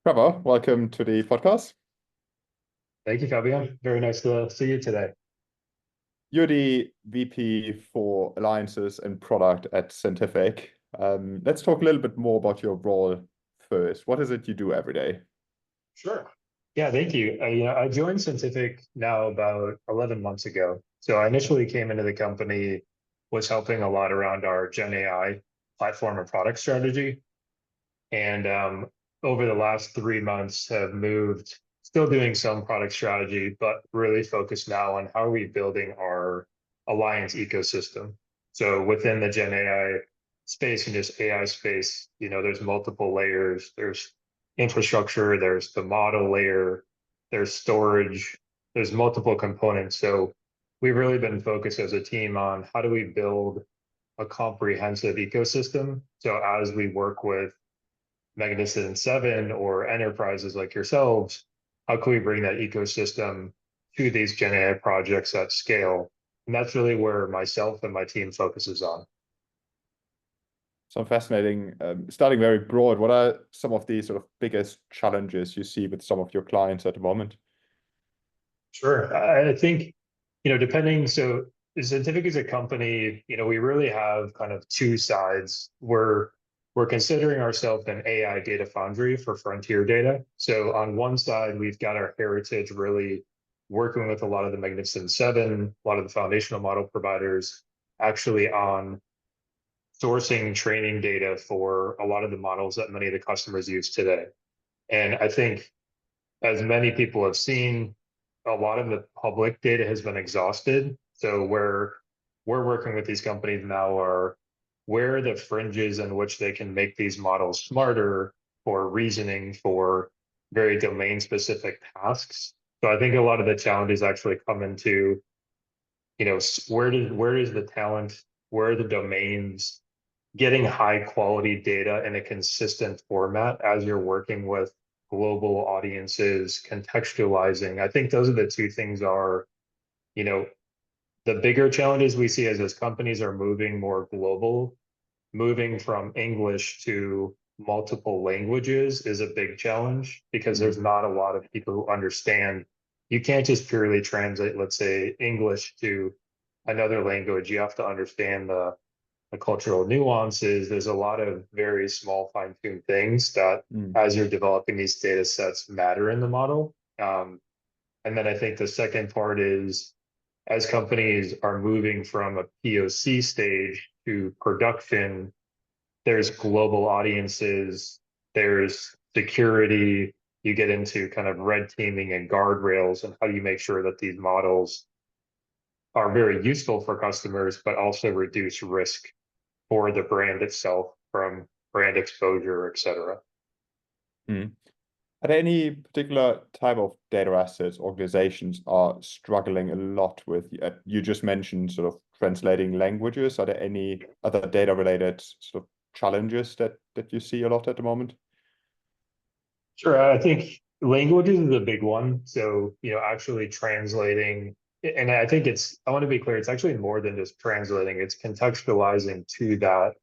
Trevor, welcome to the podcast. Thank you, Fabian. Very nice to see you today. You're the VP for Alliances and Product at Centific. Let's talk a little bit more about your role first. What is it you do every day? Sure. Yeah, thank you. I joined Centific now about 11 months ago. So I initially came into the company, was helping a lot around our Gen AI platform and product strategy. And over the last 3 months have moved, still doing some product strategy, but really focused now on how are we building our alliance ecosystem. So within the Gen AI space and just AI space, there's multiple layers. There's infrastructure, there's the model layer, there's storage, there's multiple components. So we've really been focused as a team on how do we build a comprehensive ecosystem. So as we work with Magnificent Seven or enterprises like yourselves, how can we bring that ecosystem to these Gen AI projects at scale? And that's really where myself and my team focuses on. So fascinating. Starting very broad, what are some of the sort of biggest challenges you see with some of your clients at the moment? Sure. I think, depending, so Centific is a company, we really have kind of two sides. We're considering ourselves an AI data foundry for frontier data. So on one side, we've got our heritage really working with a lot of the Magnificent Seven, a lot of the foundational model providers, actually on sourcing training data for a lot of the models that many of the customers use today. And I think as many people have seen, a lot of the public data has been exhausted. So where we're working with these companies now are where are the fringes in which they can make these models smarter for reasoning for very domain specific tasks. So I think a lot of the challenges actually come into, where is the talent, where are the domains, getting high quality data in a consistent format as you're working with global audiences, contextualizing. I think those are the two things are, you know, the bigger challenges we see as companies are moving more global, moving from English to multiple languages is a big challenge because there's not a lot of people who understand. You can't just purely translate, let's say, English to another language. You have to understand the cultural nuances. There's a lot of very small, fine-tuned things that, Mm. as you're developing these data sets, matter in the model. And then I think the second part is as companies are moving from a POC stage to production, there's global audiences, there's security, you get into kind of red teaming and guardrails, and how do you make sure that these models are very useful for customers, but also reduce risk for the brand itself from brand exposure, et cetera. Mm. Are there any particular type of data assets organizations are struggling a lot with? You just mentioned sort of translating languages. Are there any other data related sort of challenges that you see a lot at the moment? Sure. I think languages is a big one. So, actually translating, and I think I want to be clear, it's actually more than just translating, it's contextualizing to that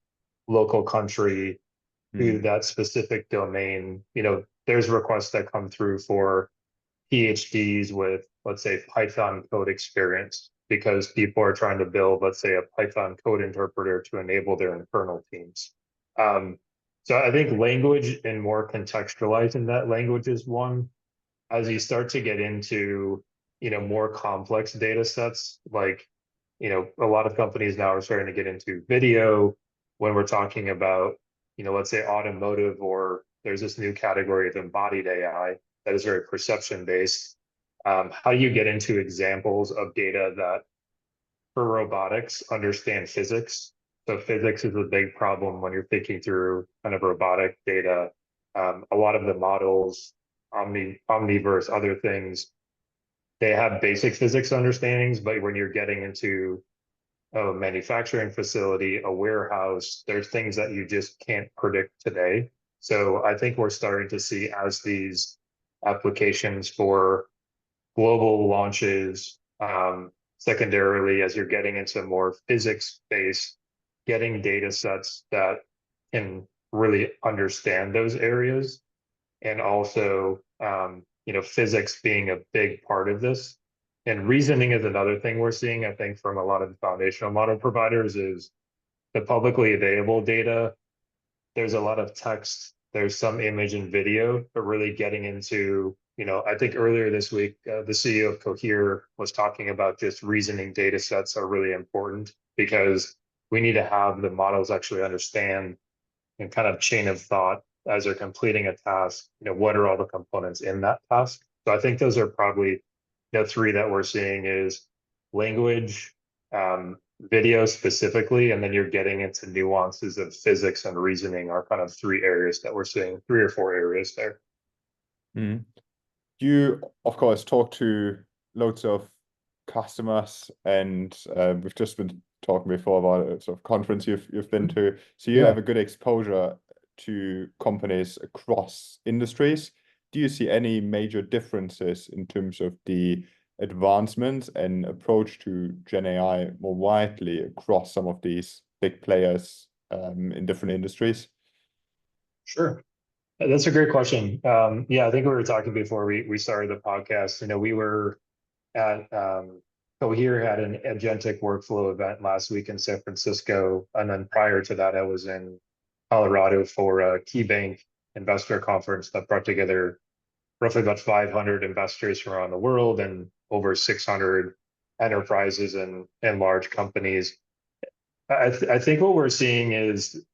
local country, to Mm. that specific domain. There's requests that come through for PhDs with, let's say, Python code experience because people are trying to build, let's say, a Python code interpreter to enable their internal teams. Um, so I think language and more contextualizing that language is one. As you start to get into, more complex data sets, like, a lot of companies now are starting to get into video when we're talking about, let's say automotive, or there's this new category of embodied AI that is very perception based. How do you get into examples of data that for robotics understand physics? So physics is a big problem when you're thinking through kind of robotic data. A lot of the models, Omniverse, other things, they have basic physics understandings, but when you're getting into a manufacturing facility, a warehouse, there's things that you just can't predict today. So I think we're starting to see as these applications for global launches, secondarily, as you're getting into more physics-based, getting data sets that can really understand those areas. and also physics being a big part of this. And reasoning is another thing we're seeing, I think, from a lot of the foundational model providers is the publicly available data. There's a lot of text, there's some image and video, but really getting into, I think earlier this week, the CEO of Cohere was talking about just reasoning data sets are really important because we need to have the models actually understand and kind of chain of thought as they're completing a task, what are all the components in that task? So I think those are probably the three that we're seeing is language, video specifically, and then you're getting into nuances of physics and reasoning are kind of three areas that we're seeing, three or four areas there. Mm. You, of course, talk to loads of customers, and we've just been talking before about a sort of conference you've been to. So you Yeah. have a good exposure to companies across industries. Do you see any major differences in terms of the advancements and approach to Gen AI more widely across some of these big players in different industries? Sure. That's a great question. Yeah, I think we were talking before we started the podcast. We were at Cohere had an agentic workflow event last week in San Francisco, and then prior to that, I was in Colorado for a KeyBank investor conference that brought together roughly about 500 investors from around the world and over 600 enterprises and large companies. I think what we're seeing is,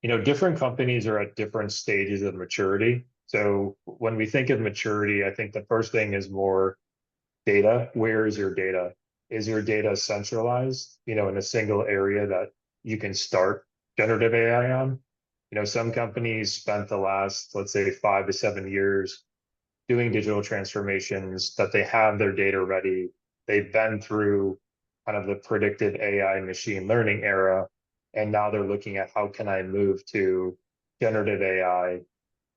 different companies are at different stages of maturity. So when we think of maturity, I think the first thing is more data. Where is your data? Is your data centralized, in a single area that you can start generative AI on? Some companies spent the last, let's say, 5 to 7 years doing digital transformations that they have their data ready. They've been through kind of the predictive AI machine learning era, and now they're looking at how can I move to generative AI,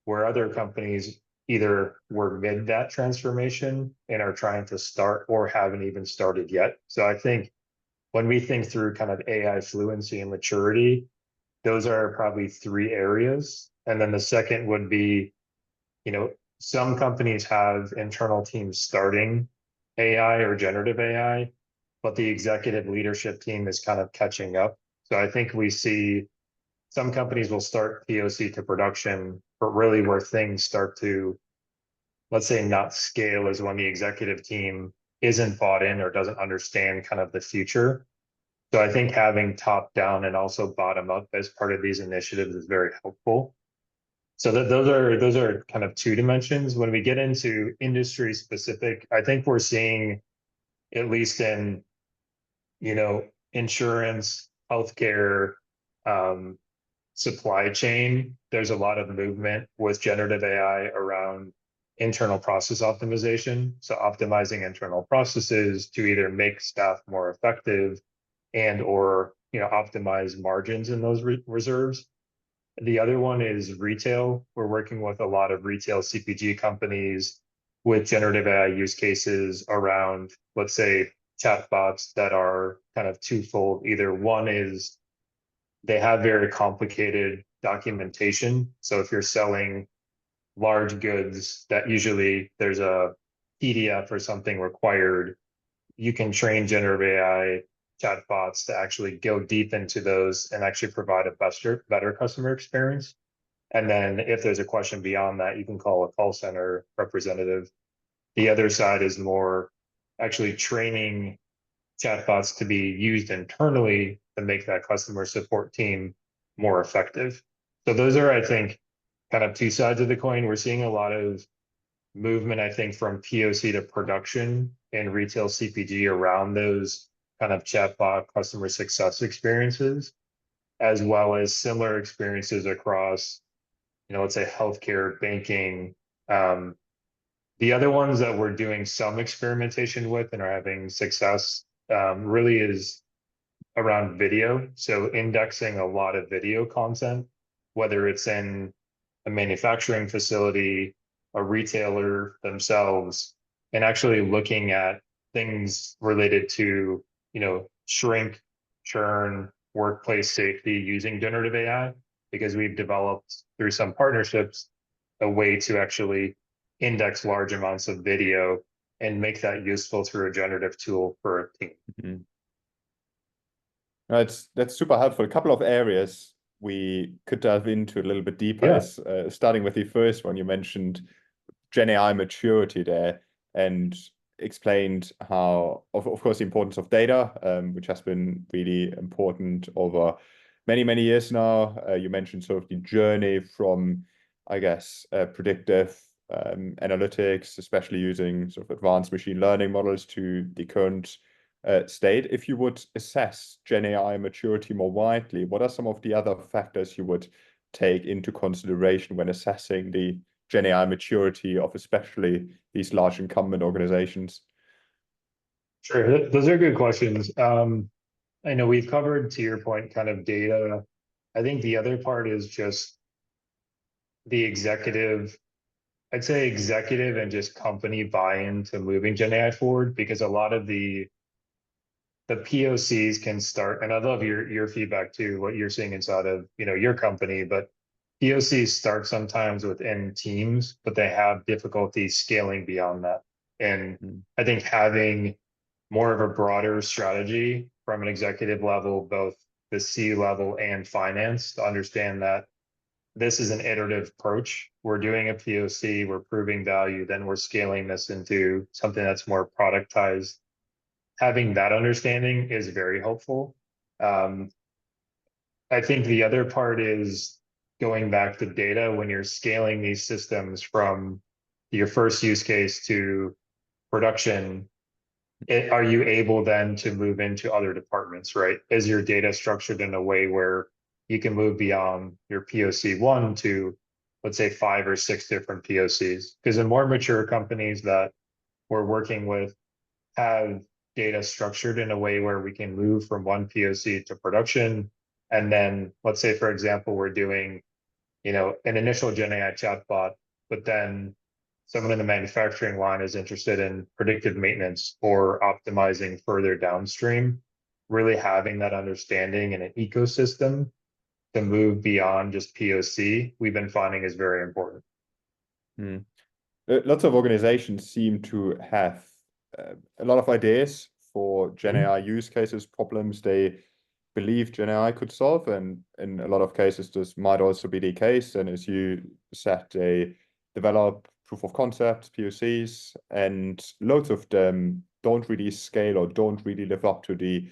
where other companies either were mid that transformation and are trying to start or haven't even started yet. So I think when we think through kind of AI fluency and maturity, those are probably three areas. And then the second would be, some companies have internal teams starting AI or generative AI, but the executive leadership team is kind of catching up. So I think we see some companies will start POC to production, but really where things start to, let's say, not scale is when the executive team isn't bought in or doesn't understand kind of the future. So I think having top down and also bottom up as part of these initiatives is very helpful. So those are kind of two dimensions. When we get into industry specific, I think we're seeing, at least in, insurance, healthcare, supply chain, there's a lot of movement with generative AI around internal process optimization. So optimizing internal processes to either make staff more effective and or optimize margins in those reserves. The other one is retail. We're working with a lot of retail CPG companies with generative AI use cases around, let's say, chatbots that are kind of twofold. Either one is they have very complicated documentation. So if you're selling large goods that usually there's a PDF or something required, you can train generative AI chatbots to actually go deep into those and actually provide a better customer experience. And then if there's a question beyond that, you can call a call center representative. The other side is more actually training chatbots to be used internally to make that customer support team more effective. So those are, I think, kind of two sides of the coin. We're seeing a lot of movement, I think, from POC to production in retail CPG around those kind of chatbot customer success experiences, as well as similar experiences across, let's say healthcare, banking. The other ones that we're doing some experimentation with and are having success really is around video. So indexing a lot of video content, whether it's in a manufacturing facility, a retailer themselves, and actually looking at things related to, shrink, churn, workplace safety using generative AI, because we've developed through some partnerships a way to actually index large amounts of video and make that useful through a generative tool for a team. Mhm. That's super helpful. A couple of areas we could dive into a little bit deeper Yeah, is starting with the first one. You mentioned GenAI maturity there and explained how, of course, the importance of data, which has been really important over many, many years now. You mentioned sort of the journey from, I guess, predictive analytics, especially using sort of advanced machine learning models to the current state. If you would assess GenAI maturity more widely, what are some of the other factors you would take into consideration when assessing the GenAI maturity of especially these large incumbent organizations? sure. Those are good questions. I know we've covered, to your point, kind of data. I think the other part is just the executive, I'd say executive and just company buy-in to moving Gen AI forward, because a lot of the POCs can start, and I love your feedback too, what you're seeing inside of, your company, but POCs start sometimes within teams, but they have difficulty scaling beyond that. And Mm. I think having more of a broader strategy from an executive level, both the C level and finance, to understand that this is an iterative approach. We're doing a POC, we're proving value, then we're scaling this into something that's more productized. Having that understanding is very helpful. Um, I think the other part is going back to data when you're scaling these systems from your first use case to production. Are you able then to move into other departments, right? Is your data structured in a way where you can move beyond your POC one to, let's say, 5 or 6 different POCs? Because in more mature companies that we're working with have data structured in a way where we can move from one POC to production. And then let's say, for example, we're doing, an initial Gen AI chatbot, but then someone in the manufacturing line is interested in predictive maintenance or optimizing further downstream. Really having that understanding in an ecosystem to move beyond just POC, we've been finding is very important. Mm. Lots of organizations seem to have a lot of ideas for Mhm. GenAI use cases, problems they believe GenAI could solve, and in a lot of cases, this might also be the case. And as you said, they develop proof of concepts, POCs, and loads of them don't really scale or don't really live up to the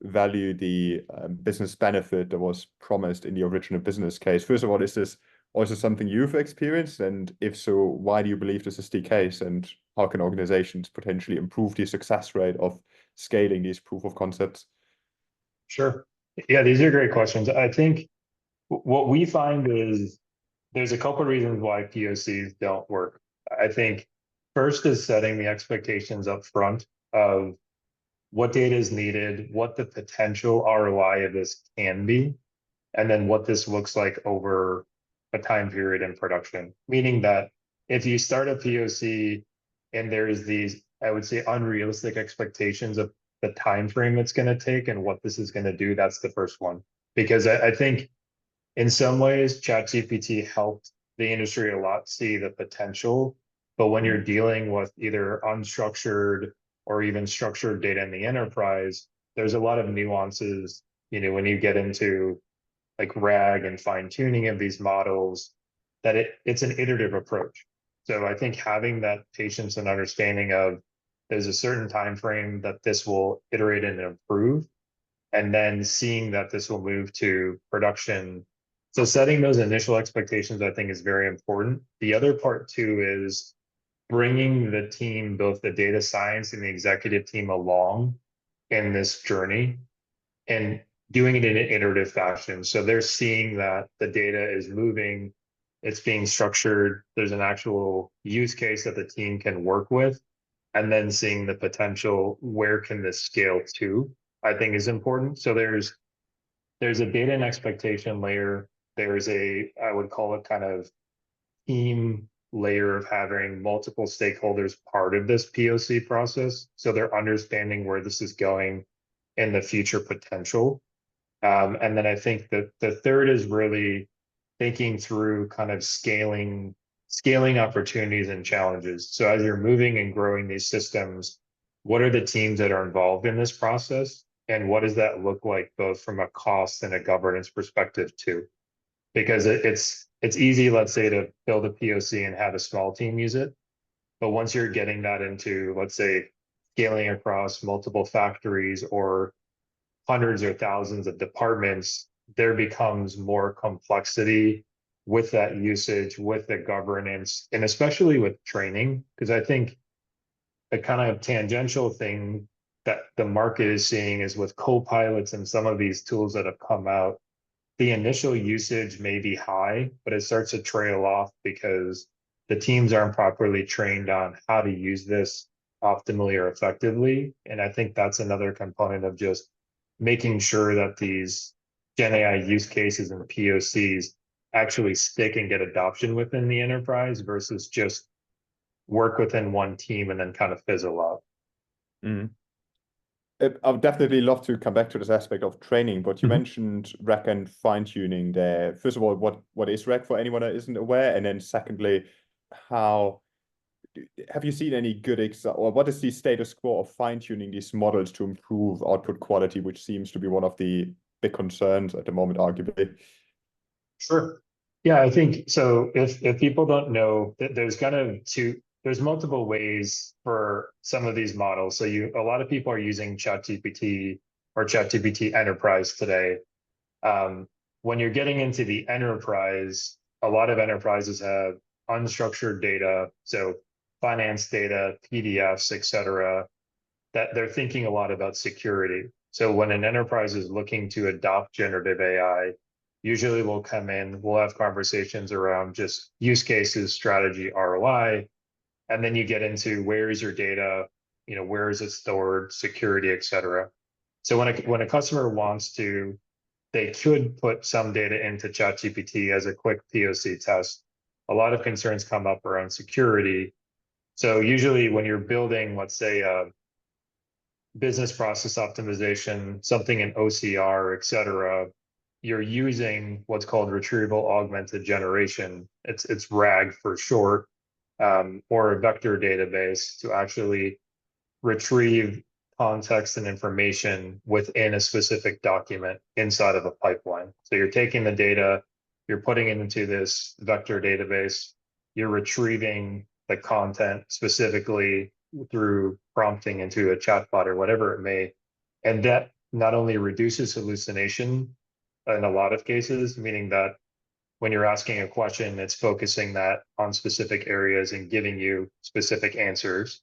value, the business benefit that was promised in the original business case. First of all, is this also something you've experienced? And if so, why do you believe this is the case? And how can organizations potentially improve the success rate of scaling these proof of concepts? Sure. Yeah, these are great questions. I think what we find is there's a couple of reasons why POCs don't work. I think first is setting the expectations up front of what data is needed, what the potential ROI of this can be, and then what this looks like over a time period in production. Meaning that if you start a POC and there's these, I would say, unrealistic expectations of the time frame it's going to take and what this is going to do, that's the first one. Because I think in some ways, ChatGPT helped the industry a lot see the potential. But when you're Mm. dealing with either unstructured or even structured data in the enterprise, there's a lot of nuances, when you get into like RAG and fine tuning of these models, that it's an iterative approach. So I think having that patience and understanding of there's a certain time frame that this will iterate and improve, and then seeing that this will move to production. So setting those initial expectations, I think, is very important. The other part too is bringing the team, both the data science and the executive team, along in this journey and doing it in an iterative fashion. So they're seeing that the data is moving, it's being structured, there's an actual use case that the team can work with, and then seeing the potential, where can this scale to, I think is important. So there's a data and expectation layer. There's I would call it kind of team layer of having multiple stakeholders part of this POC process. So they're understanding where this is going and the future potential. And then I think that the third is really thinking through kind of scaling scaling opportunities and challenges. So as you're moving and growing these systems, what are the teams that are involved in this process? And what does that look like both from a cost and a governance perspective too? Because it's easy, let's say, to build a POC and have a small team use it. But once you're getting that into, let's say, scaling across multiple factories or hundreds or thousands of departments, there becomes more complexity with that usage, with the governance, and especially with training. Because I think the kind of tangential thing that the market is seeing is with co-pilots and some of these tools that have come out, the initial usage may be high, but it starts to trail off because the teams aren't properly trained on how to use this optimally or effectively. And I think that's another component of just making sure that these Gen AI use cases and POCs actually stick and get adoption within the enterprise versus just work within one team and then kind of fizzle out. Mm. I would definitely love to come back to this aspect of training, but you Mhm. mentioned rack and fine-tuning there. First of all, what is rack for anyone that isn't aware? And then secondly, how have you seen any good example, or what is the status quo of fine-tuning these models to improve output quality, which seems to be one of the big concerns at the moment, arguably? Sure. Yeah, I think so. If people don't know that there's kind of there's multiple ways for some of these models. So a lot of people are using ChatGPT or ChatGPT Enterprise today. Um, when you're getting into the enterprise, a lot of enterprises have unstructured data, so finance data, PDFs, et cetera, that they're thinking a lot about security. So when an enterprise is looking to adopt generative AI, usually we'll come in, we'll have conversations around just use cases, strategy, ROI, and then you get into where is your data, where is it stored, security, et cetera. So when a customer wants to, they could put some data into ChatGPT as a quick POC test. A lot of concerns come up around security. So usually when you're building, let's say, a business process optimization, something in OCR, et cetera, you're using what's called retrieval augmented generation. It's RAG for short, or a vector database to actually retrieve context and information within a specific document inside of a pipeline. So you're taking the data, you're putting it into this vector database, you're retrieving the content specifically through prompting into a chatbot or whatever it may. And that not only reduces hallucination in a lot of cases, meaning that when you're asking a question, it's focusing that on specific areas and giving you specific answers.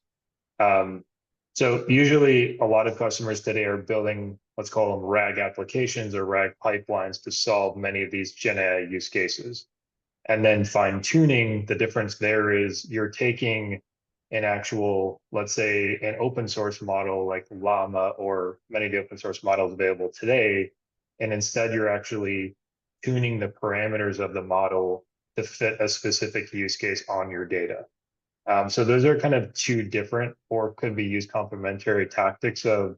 Um, so usually a lot of customers today are building, let's call them RAG applications or RAG pipelines to solve many of these Gen AI use cases. And then fine tuning, the difference there is you're taking an actual, let's say, an open source model like Llama or many of the open source models available today. And instead, you're actually tuning the parameters of the model to fit a specific use case on your data. So those are kind of two different or could be used complementary tactics of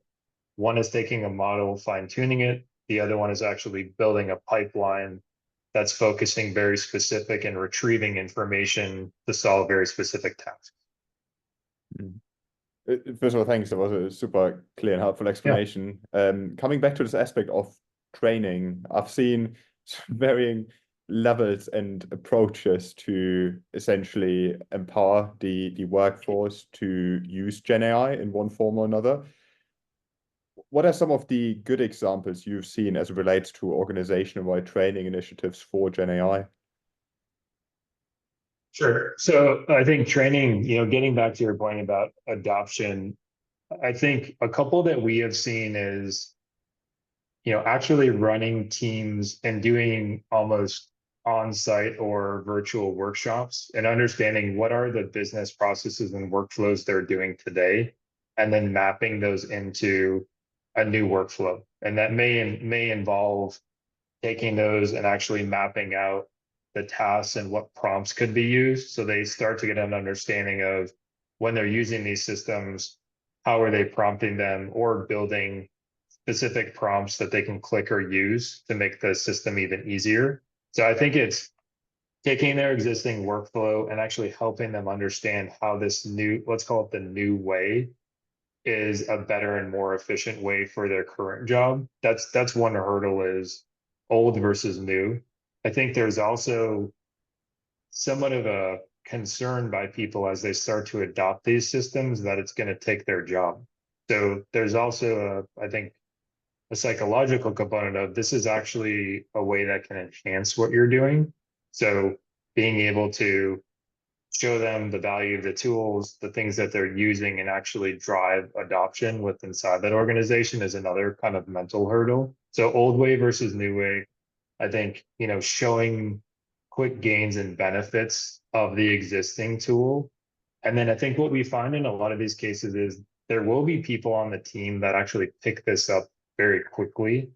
one is taking a model, fine tuning it. The other one is actually building a pipeline that's focusing very specific and retrieving information to solve very specific tasks. Mm. First of all, thanks. That was a super clear and helpful Yeah, explanation. Coming back to this aspect of training, I've seen varying levels and approaches to essentially empower the workforce to use Gen AI in one form or another. What are some of the good examples you've seen as it relates to organizational-wide training initiatives for Gen AI? sure. So I think training, getting back to your point about adoption, I think a couple that we have seen is actually running teams and doing almost on-site or virtual workshops and understanding what are the business processes and workflows they're doing today, and then mapping those into a new workflow. And that may involve taking those and actually mapping out the tasks and what prompts could be used. So they start to get an understanding of when they're using these systems, how are they prompting them or building specific prompts that they can click or use to make the system even easier. So I think taking their existing workflow and actually helping them understand how this new, let's call it the new way, is a better and more efficient way for their current job. That's one hurdle, is old versus new. I think there's also somewhat of a concern by people as they start to adopt these systems that it's going to take their job. So there's also I think a psychological component of this is actually a way that can enhance what you're doing. So being able to show them the value of the tools, the things that they're using, and actually drive adoption with inside that organization is another kind of mental hurdle. So old way versus new way, I think, showing quick gains and benefits of the existing tool. And then I think what we find in a lot of these cases is there will be people on the team that actually pick this up very quickly,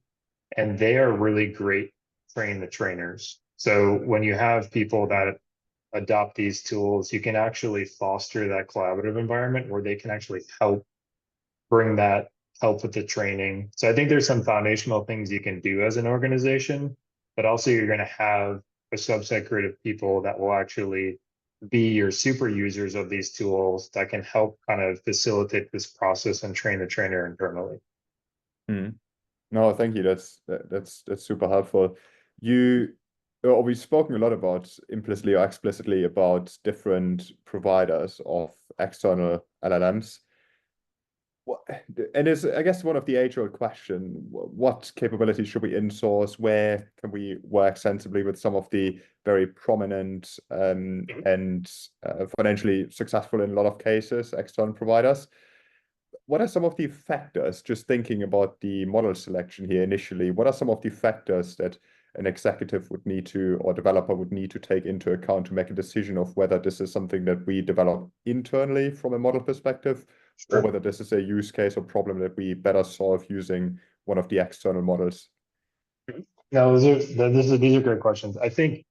and they are really great train the trainers. So when you have people that adopt these tools, you can actually foster that collaborative environment where they can actually bring that help with the training. So I think there's some foundational things you can do as an organization, but also you're going to have a subset group of people that will actually be your super users of these tools that can help kind of facilitate this process and train the trainer internally. Hmm. No, thank you. That's super helpful. You, we've spoken a lot about implicitly or explicitly about different providers of external LLMs. And it's, I guess, one of the age-old question, what capabilities should we insource? Where can we work sensibly with some of the very prominent and financially successful in a lot of cases, external providers? What are some of the factors, just thinking about the model selection here initially, what are some of the factors that an executive would need to, or developer would need to take into account to make a decision of whether this is something that we develop internally from a model perspective, or Sure. whether this is a use case or problem that we better solve using one of the external models? No, these are great questions. I think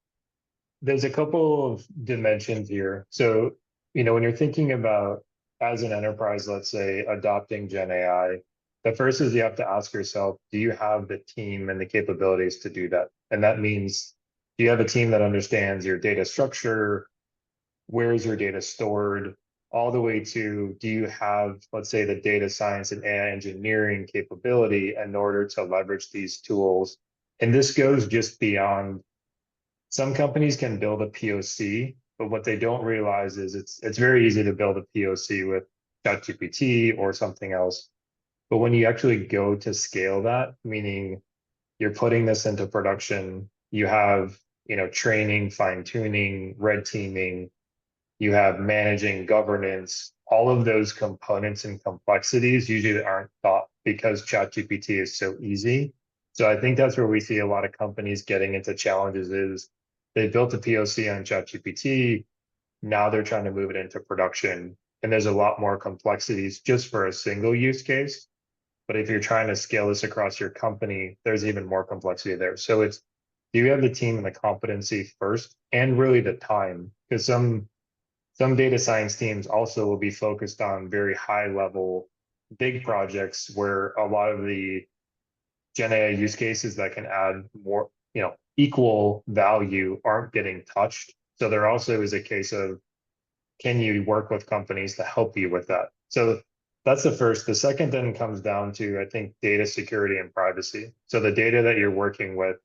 there's a couple of dimensions here. So, when you're thinking about as an enterprise, let's say adopting Gen AI, the first is you have to ask yourself, do you have the team and the capabilities to do that? And that means, do you have a team that understands your data structure? Where is your data stored? All the way to, do you have, let's say, the data science and AI engineering capability in order to leverage these tools? And this goes just beyond, some companies can build a POC, but what they don't realize is it's very easy to build a POC with ChatGPT or something else. But when you actually go to scale that, meaning you're putting this into production, you have, training, fine tuning, red teaming, you have managing governance, all of those components and complexities usually aren't thought because ChatGPT is so easy. So I think that's where we see a lot of companies getting into challenges is they built a POC on ChatGPT. Now they're trying to move it into production. And there's a lot more complexities just for a single use case. But if you're trying to scale this across your company, there's even more complexity there. So it's, do you have the team and the competency first, and really the time? Because some data science teams also will be focused on very high level, big projects where a lot of the Gen AI use cases that can add more, equal value aren't getting touched. So there also is a case of, can you work with companies to help you with that? So that's the first. The second then comes down to, I think, data security and privacy. So the data that you're working with,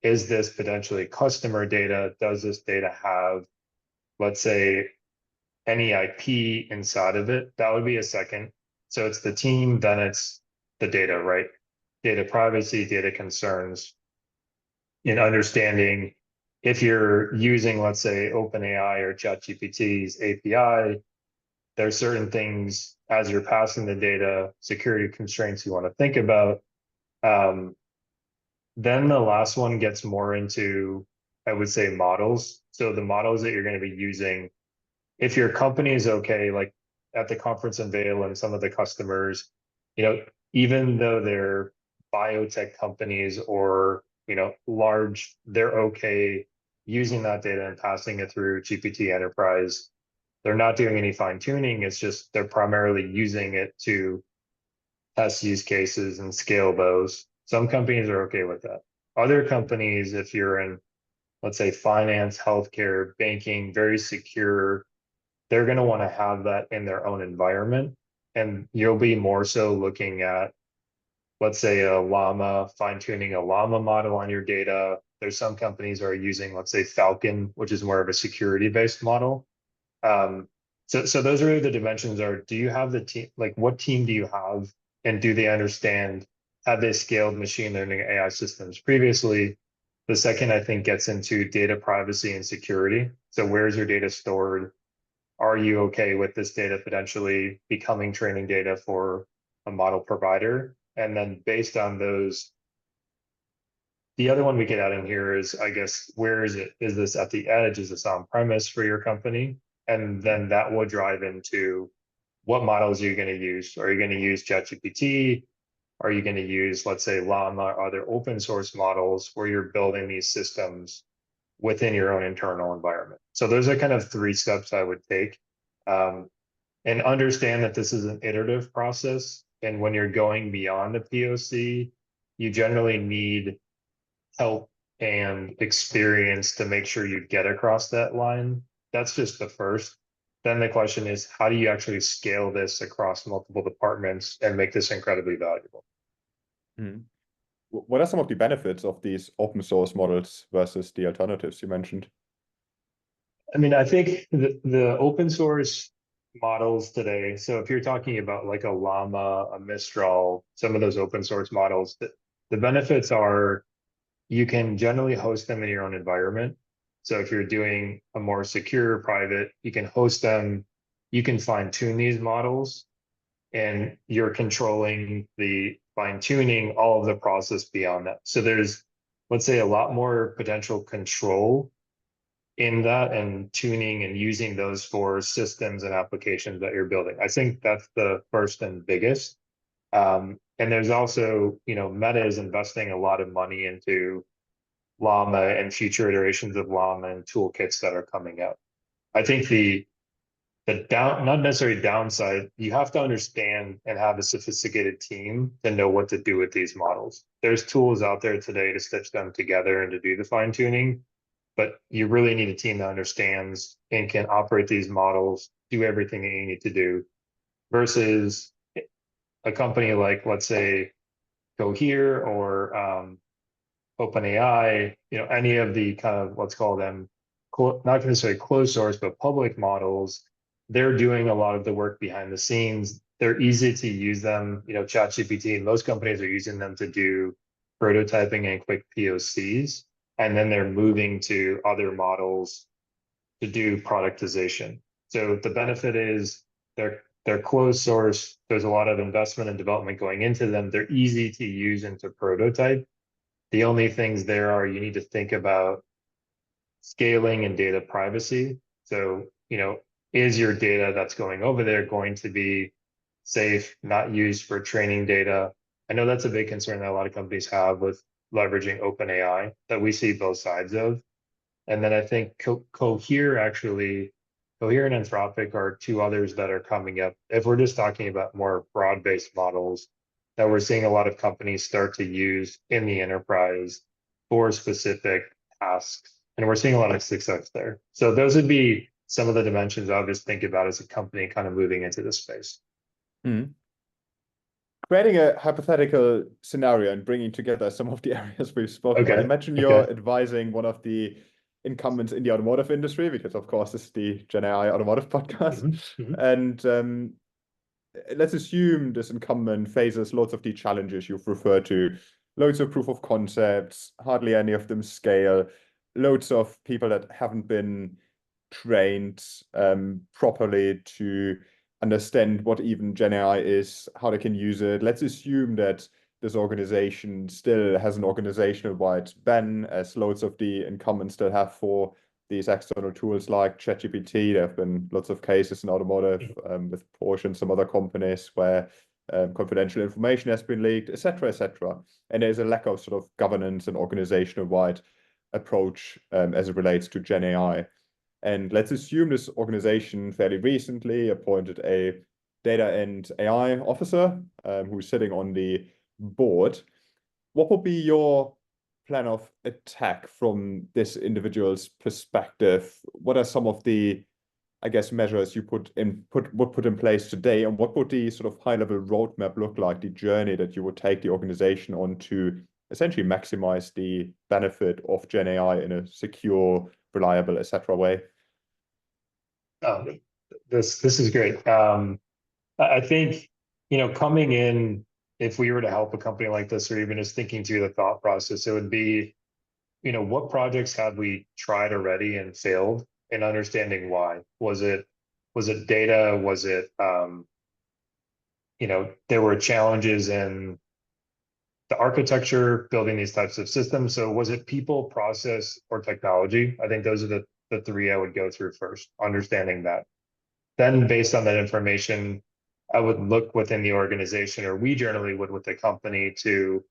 is this potentially customer data? Does this data have, let's say, any IP inside of it? That would be a second. So it's the team, then it's the data, right? Data privacy, data concerns, in understanding if you're using, let's say, OpenAI or ChatGPT's API, there's certain things as you're passing the data, security constraints you want to think about. Then the last one gets more into, I would say, models. So the models that you're going to be using, if your company is okay, like at the conference in Vail and some of the customers, even though they're biotech companies or, large, they're okay using that data and passing it through GPT Enterprise. They're not doing any fine tuning. It's just they're primarily using it to test use cases and scale those. Some companies are okay with that. Other companies, if you're in let's say finance, healthcare, banking, very secure, they're going to want to have that in their own environment. And you'll be more so looking at, let's say, a llama, fine-tuning a llama model on your data. There's some companies are using, let's say, Falcon, which is more of a security-based model. So those are the dimensions. Are, do you have the team, like what team do you have, and do they understand, have they scaled machine learning AI systems previously? The second, I think, gets into data privacy and security. So where's your data stored? Are you okay with this data potentially becoming training data for a model provider? And then based on those, the other one we could add in here is, I guess, where is it? Is this at the edge? Is this on premise for your company? And then that will drive into what models are you going to use? Are you going to use ChatGPT? Are you going to use, let's say, Llama or other open source models where you're building these systems within your own internal environment? So those are kind of three steps I would take. And understand that this is an iterative process. And when you're going beyond the POC, you generally need help and experience to make sure you get across that line. That's just the first. Then the question is, how do you actually scale this across multiple departments and make this incredibly valuable? Mm. What are some of the benefits of these open source models versus the alternatives you mentioned? I mean, I think the open source models today, so if you're talking about like a Llama, a Mistral, some of those open source models, the benefits are you can generally host them in your own environment. So if you're doing a more secure private, you can host them, you can fine tune these models, and you're controlling the fine tuning, all of the process beyond that. So there's, let's say, a lot more potential control in that and tuning and using those for systems and applications that you're building. I think that's the first and biggest. And there's also, Meta is investing a lot of money into Llama and future iterations of Llama and toolkits that are coming out. I think the not necessarily downside, you have to understand and have a sophisticated team to know what to do with these models. There's tools out there today to stitch them together and to do the fine tuning, but you really need a team that understands and can operate these models, do everything that you need to do, versus a company like, let's say, Cohere or OpenAI, any of the kind of, let's call them, not necessarily closed source, but public models. They're doing a lot of the work behind the scenes. They're easy to use them. ChatGPT, most companies are using them to do prototyping and quick POCs. And then they're moving to other models to do productization. So the benefit is they're closed source. There's a lot of investment and development going into them. They're easy to use and to prototype. The only things there are, you need to think about scaling and data privacy. So, is your data that's going over there going to be safe, not used for training data? I know that's a big concern that a lot of companies have with leveraging OpenAI, that we see both sides of. And then I think Cohere actually, Cohere and Anthropic are two others that are coming up. If we're just talking about more broad-based models that we're seeing a lot of companies start to use in the enterprise for specific tasks. And we're seeing a lot of success there. So those would be some of the dimensions I would just think about as a company kind of moving into this space. Mm. Creating a hypothetical scenario and bringing together some of the areas we've spoken about. Okay. Imagine you're advising one of the incumbents in the automotive industry, because of course this is the GenAI automotive podcast. And let's assume this incumbent faces lots of the challenges you've referred to, loads of proof of concepts, hardly any of them scale, loads of people that haven't been trained properly to understand what even GenAI is, how they can use it. Let's assume that this organization still has an organizational-wide ban, as loads of the incumbents still have for these external tools like ChatGPT. There have been lots of cases in automotive with Porsche and some other companies where confidential information has been leaked, etc., etc. And there's a lack of sort of governance and organizational-wide approach as it relates to GenAI. And let's assume this organization fairly recently appointed a data and AI officer who's sitting on the board. What would be your plan of attack from this individual's perspective? What are some of the, I guess, measures you would put in place today, and what would the sort of high-level roadmap look like, the journey that you would take the organization on to essentially maximize the benefit of Gen AI in a secure, reliable, etc. way? This is great. I think, coming in, if we were to help a company like this, or even just thinking through the thought process, it would be, what projects have we tried already and failed, and understanding why. Was it data? Was it, there were challenges in the architecture, building these types of systems. So was it people, process, or technology? I think those are the three I would go through first, understanding that. Then based on that information, I would look within the organization, or we generally would with the company, to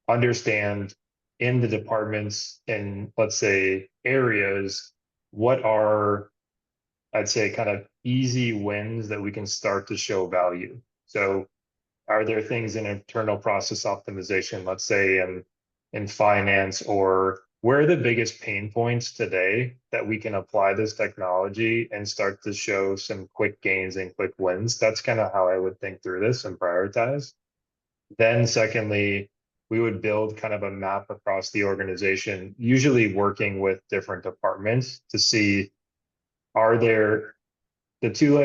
understand in the departments and, let's say, areas, what are, I'd say, kind of easy wins that we can start to show value. So are there things in internal process optimization, let's say in finance, or where are the biggest pain points today that we can apply this technology and start to show some quick gains and quick wins? That's kind of how I would think through this and prioritize. Then secondly, we would build kind of a map across the organization, usually working with different departments to see, are there the two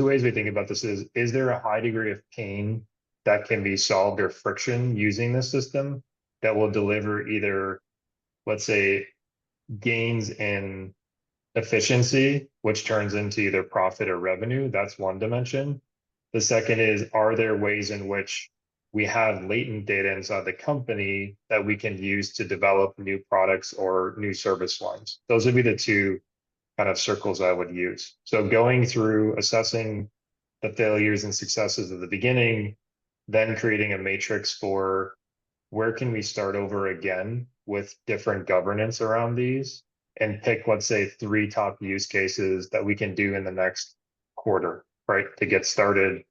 ways we think about this is there a high degree of pain that can be solved, or friction using the system that will deliver either, let's say, gains in efficiency, which turns into either profit or revenue? That's one dimension. The second is, are there ways in which we have latent data inside the company that we can use to develop new products or new service lines? Those would be the two kind of circles I would use. So going through assessing the failures and successes of the beginning, then creating a matrix for where can we start over again with different governance around these, and pick, let's say, 3 top use cases that we can do in the next quarter, right, to get started,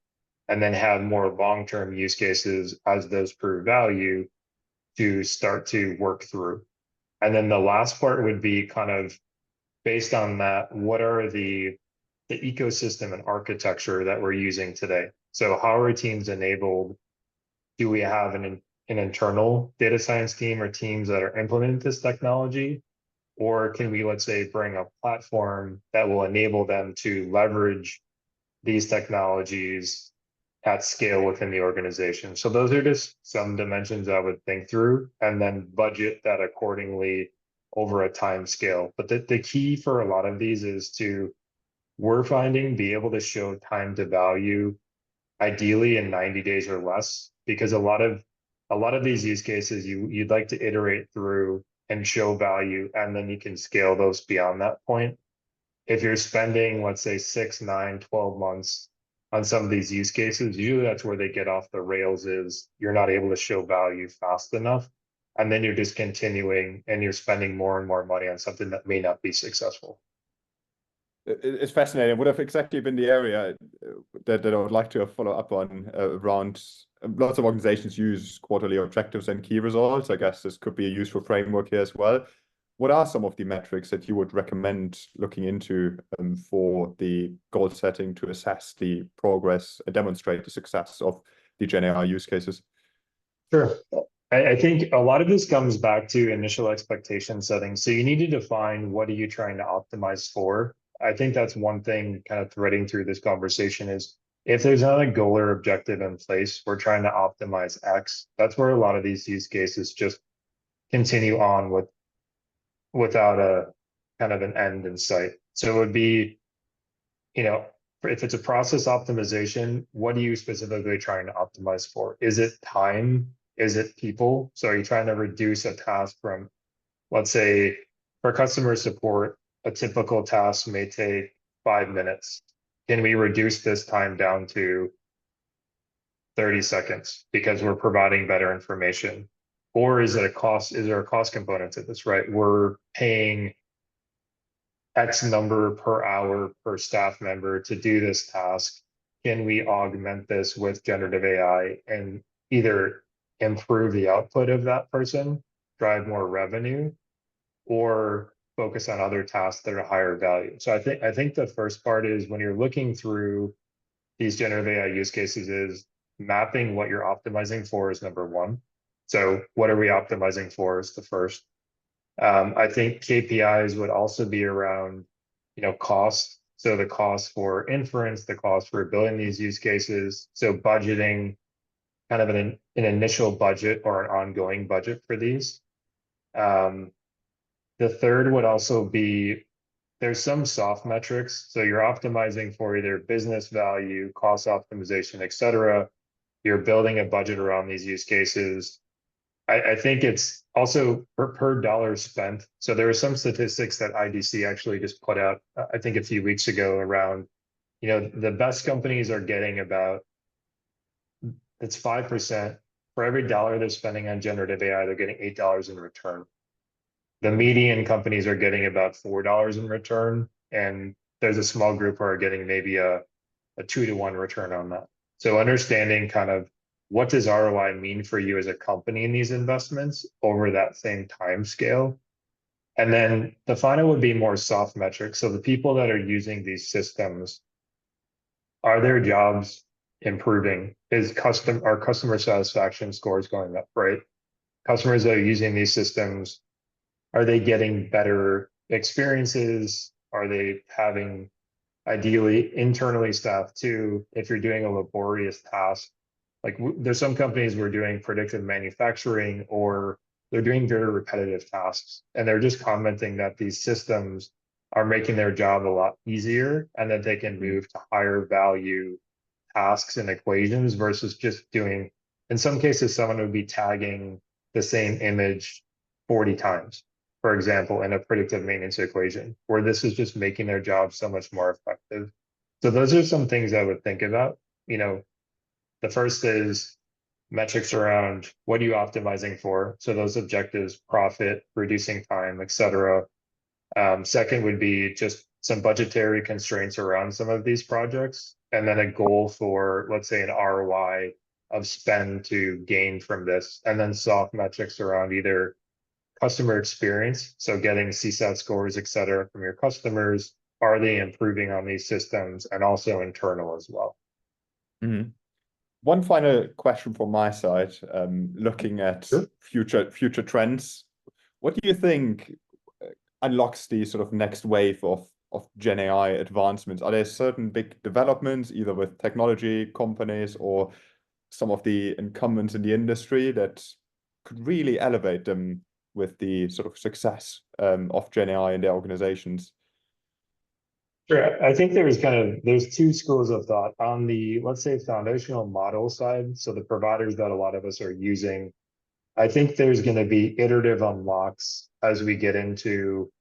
and then have more long-term use cases as those prove value to start to work through. And then the last part would be kind of based on that, what are the ecosystem and architecture that we're using today? So how are teams enabled? Do we have an internal data science team or teams that are implementing this technology? Or can we, let's say, bring a platform that will enable them to leverage these technologies at scale within the organization? So those are just some dimensions I would think through, and then budget that accordingly over a time scale. But the key for a lot of these is to, we're finding, be able to show time to value, ideally in 90 days or less, because a lot of these use cases you'd like to iterate through and show value, and then you can scale those beyond that point. If you're spending, let's say, 6, 9, 12 months on some of these use cases, usually that's where they get off the rails, is you're not able to show value fast enough. And then you're just continuing and you're spending more and more money on something that may not be successful. It's fascinating. Would have exactly been the area that I would like to follow up on, around lots of organizations use quarterly objectives and key results. I guess this could be a useful framework here as well. What are some of the metrics that you would recommend looking into for the goal setting to assess the progress and demonstrate the success of the GenAI use cases? Sure. I think a lot of this comes back to initial expectation setting. So you need to define, what are you trying to optimize for? I think that's one thing kind of threading through this conversation is, if there's not a goal or objective in place, we're trying to optimize X. That's where a lot of these use cases just continue on without a kind of an end in sight. So it would be, if it's a process optimization, what are you specifically trying to optimize for? Is it time? Is it people? So are you trying to reduce a task from, let's say, for customer support, a typical task may take 5 minutes. Can we reduce this time down to 30 seconds because we're providing better information? Or is there a cost component to this, right? We're paying X number per hour per staff member to do this task. Can we augment this with generative AI and either improve the output of that person, drive more revenue, or focus on other tasks that are higher value. So I think the first part is when you're looking through these generative AI use cases is mapping what you're optimizing for is number one. So what are we optimizing for is the first. I think KPIs would also be around, cost. So the cost for inference, the cost for building these use cases. So budgeting, kind of an initial budget or an ongoing budget for these. The third would also be there's some soft metrics. So you're optimizing for either business value, cost optimization, et cetera. You're building a budget around these use cases. I think it's also per dollar spent. So there are some statistics that IDC actually just put out, I think a few weeks ago around, the best companies are getting about, it's 5%. For every dollar they're spending on generative AI, they're getting $8 in return. The median companies are getting about $4 in return. And there's a small group who are getting maybe a 2-to-1 return on that. So understanding kind of what does ROI mean for you as a company in these investments over that same time scale. And then the final would be more soft metrics. So the people that are using these systems, are their jobs improving? Are customer satisfaction scores going up, right? Customers that are using these systems, are they getting better experiences? Are they having ideally internally staffed too? If you're doing a laborious task, like there's some companies who are doing predictive manufacturing or they're doing very repetitive tasks, and they're just commenting that these systems are making their job a lot easier and that they can move to higher value tasks and equations versus just doing, in some cases, someone would be tagging the same image 40 times, for example, in a predictive maintenance equation, where this is just making their job so much more effective. So those are some things I would think about. The first is metrics around what are you optimizing for? So those objectives, profit, reducing time, et cetera. Second would be just some budgetary constraints around some of these projects, and then a goal for, let's say, an ROI of spend to gain from this, and then soft metrics around either customer experience, so getting CSAT scores, et cetera, from your customers. Are they improving on these systems, and also internal as well? Mm-hmm. One final question from my side, looking at Sure. future trends. What do you think unlocks the sort of next wave of Gen AI advancements? Are there certain big developments, either with technology companies or some of the incumbents in the industry, that could really elevate them with the sort of success of Gen AI in their organizations? Sure. I think there's two schools of thought on the, let's say, foundational model side. So the providers that a lot of us are using, I think there's going to be iterative unlocks as we get into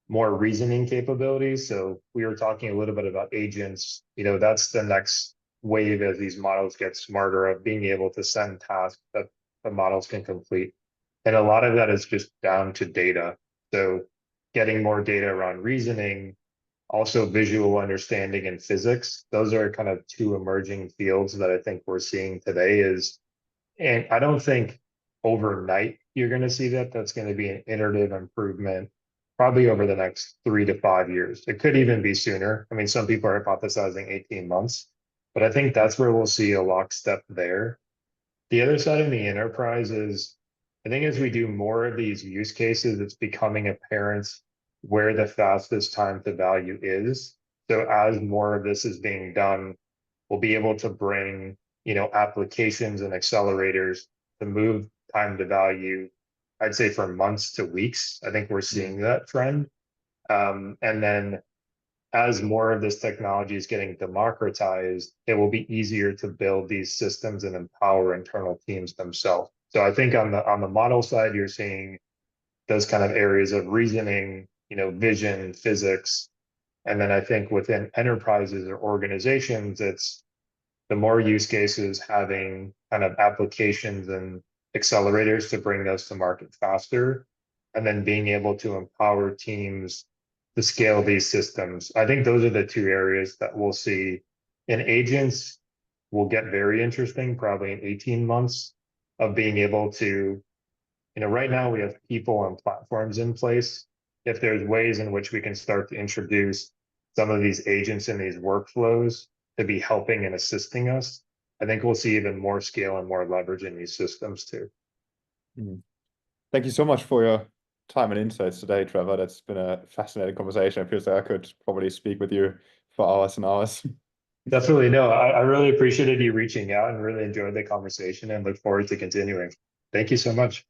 more reasoning capabilities. So we were talking a little bit about agents. That's the next wave as these models get smarter, of being able to send tasks that the models can complete. And a lot of that is just down to data. So getting more data around reasoning, also visual understanding and physics. Those are kind of two emerging fields that I think we're seeing today and I don't think overnight you're going to see that. That's going to be an iterative improvement, probably over the next 3 to 5 years. It could even be sooner. I mean, some people are hypothesizing 18 months, but I think that's where we'll see a lockstep there. The other side of the enterprise is, I think as we do more of these use cases, it's becoming apparent where the fastest time to value is. So as more of this is being done, we'll be able to bring, applications and accelerators to move time to value, I'd say from months to weeks. I think we're seeing that trend. And then as more of this technology is getting democratized, it will be easier to build these systems and empower internal teams themselves. So I think on the model side, you're seeing those kind of areas of reasoning, vision, physics. And then I think within enterprises or organizations, it's the more use cases having kind of applications and accelerators to bring those to market faster, and then being able to empower teams to scale these systems. I think those are the two areas that we'll see. And agents will get very interesting, probably in 18 months, of being able to right now we have people and platforms in place. If there's ways in which we can start to introduce some of these agents in these workflows to be helping and assisting us, I think we'll see even more scale and more leverage in these systems too. Thank you so much for your time and insights today, Trevor. That's been a fascinating conversation. It feels like I could probably speak with you for hours and hours. Definitely. No, I really appreciated you reaching out and really enjoyed the conversation and look forward to continuing. Thank you so much.